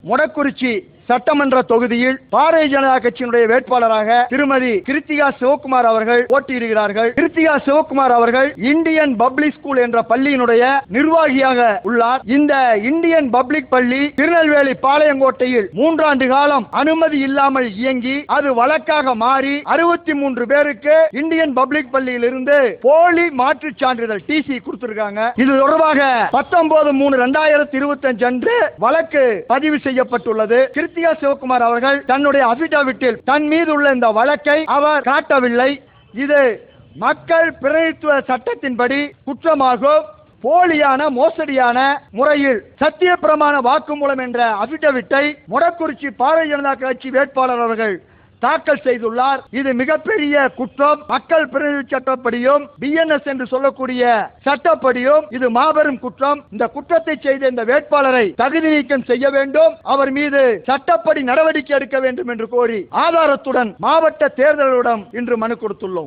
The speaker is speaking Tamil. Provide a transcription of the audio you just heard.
மொடக்குறிச்சி சட்டமன்ற தொகுதியில் பாரதிய ஜனதா கட்சியினுடைய வேட்பாளராக திருமதி கிருத்திகா சிவகுமார் அவர்கள் போட்டியிடுகிறார்கள். கிருத்திகா சிவகுமார் அவர்கள் இந்தியன் பப்ளிக் ஸ்கூல் என்ற பள்ளியினுடைய நிர்வாகியாக உள்ளார். இந்த இந்தியன் பப்ளிக் பள்ளி திருநெல்வேலி பாளையங்கோட்டையில் 3 ஆண்டு காலம் அனுமதி இல்லாமல் இயங்கி அது வழக்காக மாறி 63 பேருக்கு இந்தியன் பப்ளிக் பள்ளியில் இருந்து போலி மாற்றுச் சான்றிதழ் டிசி கொடுத்திருக்காங்க. இது தொடர்பாக 19/3/2025 அன்று வழக்கு பதிவு செய்யப்பட்டுள்ளது. கிருத்திகா சிவகுமார் அவர்கள் தன்னுடைய அபிடவிட்டில் தன் மீது உள்ள இந்த வழக்கை அவர் காட்டவில்லை. இது மக்கள் பிரதிநிதித்துவ சட்டத்தின்படி குற்றமாகும். போலியான மோசடியான முறையில் சத்திய பிரமாண வாக்குமூலம் என்ற அபிடவிட்டை மொடக்குறிச்சி பாரதிய ஜனதா கட்சி வேட்பாளர் அவர்கள் தாக்கல் செய்துள்ளார். இது மிகப்பெரிய குற்றம். மக்கள் பிரதிநிதி சட்டப்படியும் பிஎன்எஸ் என்று சொல்லக்கூடிய சட்டப்படியும் இது மாபெரும் குற்றம். இந்த குற்றத்தை செய்த இந்த வேட்பாளரை தகுதி நீக்கம் செய்ய வேண்டும். அவர் மீது சட்டப்படி நடவடிக்கை எடுக்க வேண்டும் என்று கோரி ஆதாரத்துடன் மாவட்ட தேர்தலிடம் இன்று மனு கொடுத்துள்ளோம்.